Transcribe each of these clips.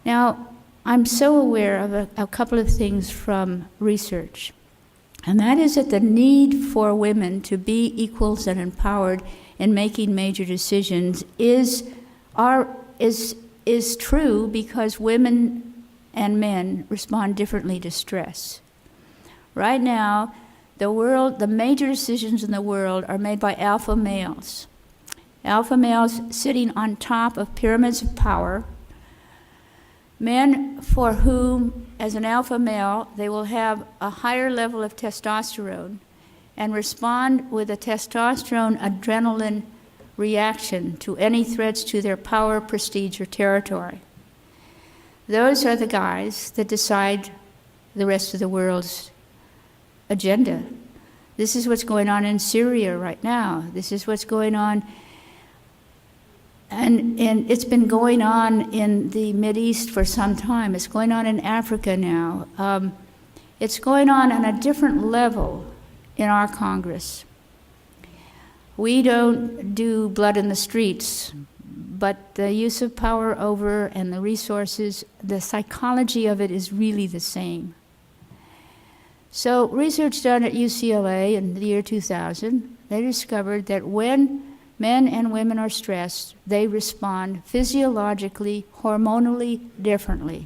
Now, I'm so aware of a couple of things from research, and that is that the need for women to be equals and empowered in making major decisions is true because women and men respond differently to stress. Right now, the major decisions in the world are made by alpha males. Alpha males sitting on top of pyramids of power. Men for whom, as an alpha male, they will have a higher level of testosterone and respond with a testosterone adrenaline reaction to any threats to their power, prestige, or territory. Those are the guys that decide the rest of the world's agenda. This is what's going on in Syria right now. This is what's going on, and it's been going on in the Mideast for some time. It's going on in Africa now. It's going on a different level in our Congress. We don't do blood in the streets, but the use of power over and the resources, the psychology of it is really the same. So research done at UCLA in the year 2000, they discovered that when men and women are stressed, they respond physiologically, hormonally differently.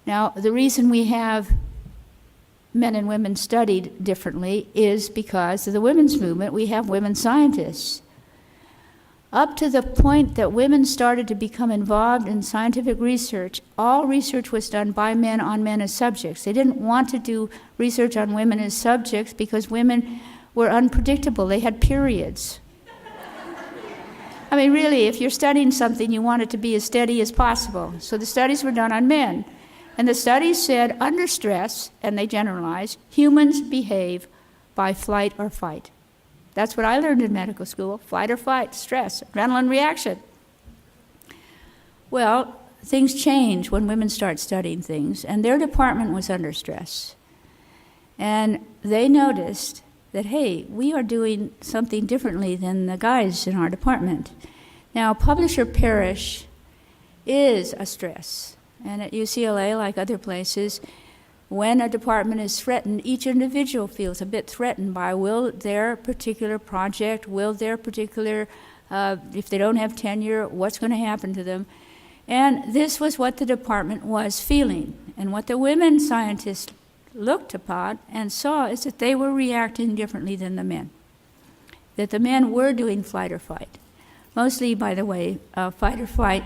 Now, the reason we have men and women studied differently is because of the women's movement. We have women scientists. Up to the point that women started to become involved in scientific research, all research was done by men on men as subjects. They didn't want to do research on women as subjects because women were unpredictable. They had periods. I mean, really, if you're studying something, you want it to be as steady as possible. So the studies were done on men. And the studies said, under stress, and they generalized, humans behave by flight or fight. That's what I learned in medical school, flight or fight, stress, adrenaline reaction. Well, things change when women start studying things, and their department was under stress. And they noticed that, hey, we are doing something differently than the guys in our department. Now, publish or perish is a stress. And at UCLA, like other places, when a department is threatened, each individual feels a bit threatened by will their particular project, will their particular, if they don't have tenure, what's going to happen to them. And this was what the department was feeling. And what the women scientists looked upon and saw is that they were reacting differently than the men. That the men were doing flight or fight. Mostly, by the way, fight or flight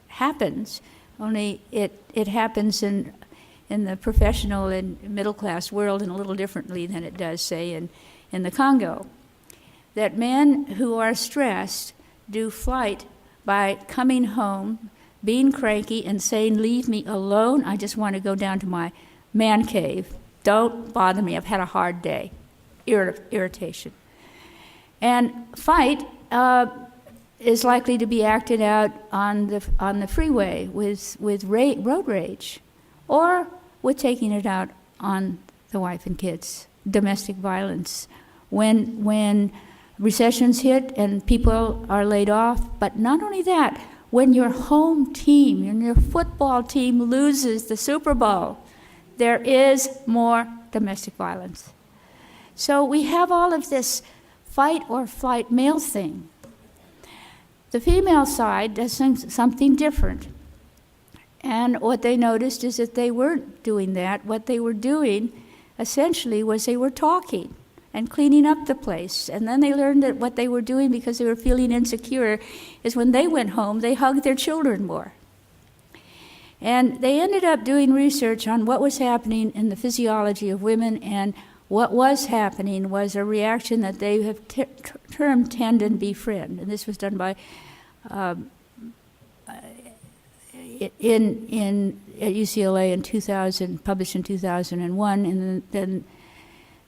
happens, only it happens in the professional and middle-class world and a little differently than it does, say, in the Congo. That men who are stressed do flight by coming home, being cranky, and saying, leave me alone, I just want to go down to my man cave. Don't bother me, I've had a hard day. Irritation. And fight is likely to be acted out on the freeway with road rage, or with taking it out on the wife and kids. Domestic violence. When recessions hit and people are laid off, but not only that, when your home team, when your football team loses the Super Bowl, there is more domestic violence. So we have all of this fight or flight male thing. The female side does something different. And what they noticed is that they weren't doing that. What they were doing, essentially, was they were talking and cleaning up the place. And then they learned that what they were doing, because they were feeling insecure, is when they went home, they hugged their children more. And they ended up doing research on what was happening in the physiology of women, and what was happening was a reaction that they have termed tend and befriend. And this was done by at UCLA in 2000, published in 2001, and then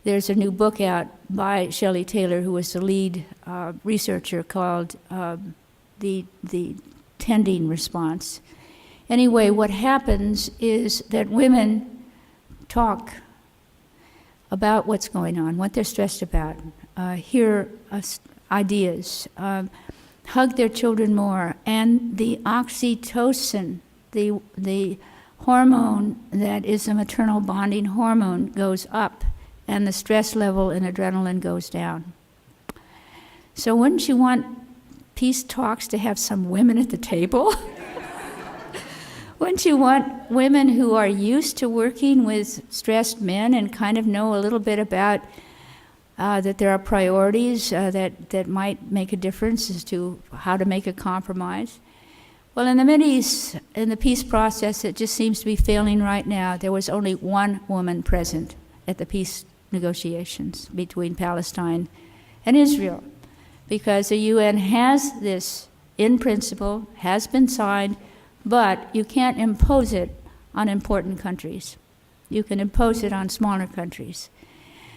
there's a new book out by Shelley Taylor, who was the lead researcher, called the Tending Response. Anyway, what happens is that women talk about what's going on, what they're stressed about, hear ideas, hug their children more, and the oxytocin the hormone that is a maternal bonding hormone goes up, and the stress level in adrenaline goes down. So wouldn't you want peace talks to have some women at the table? Wouldn't you want women who are used to working with stressed men and kind of know a little bit about that there are priorities that might make a difference as to how to make a compromise? Well, in the Mideast, in the peace process, it just seems to be failing right now. There was only one woman present at the peace negotiations between Palestine and Israel, because the UN has this in principle, has been signed, but you can't impose it on important countries. You can impose it on smaller countries.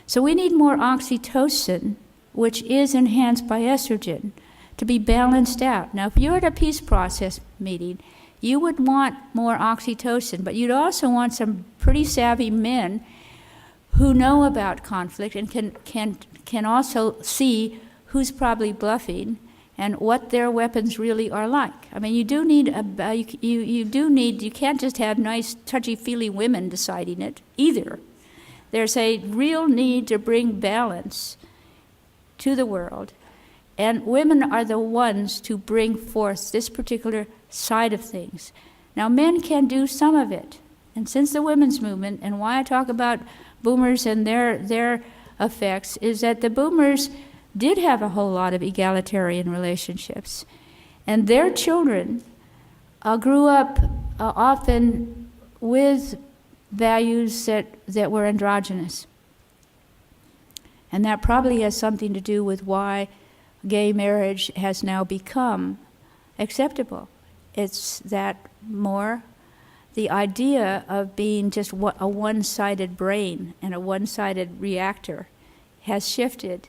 So we need more oxytocin, which is enhanced by estrogen, to be balanced out. Now, if you're at a peace process meeting, you would want more oxytocin, but you'd also want some pretty savvy men who know about conflict and can also see who's probably bluffing and what their weapons really are like. I mean, you can't just have nice, touchy-feely women deciding it either. There's a real need to bring balance to the world, and women are the ones to bring forth this particular side of things. Now, men can do some of it, and since the women's movement, and why I talk about boomers and their effects, is that the boomers did have a whole lot of egalitarian relationships, and their children grew up often with values that were androgynous. And that probably has something to do with why gay marriage has now become acceptable. It's that more the idea of being just a one-sided brain and a one-sided reactor has shifted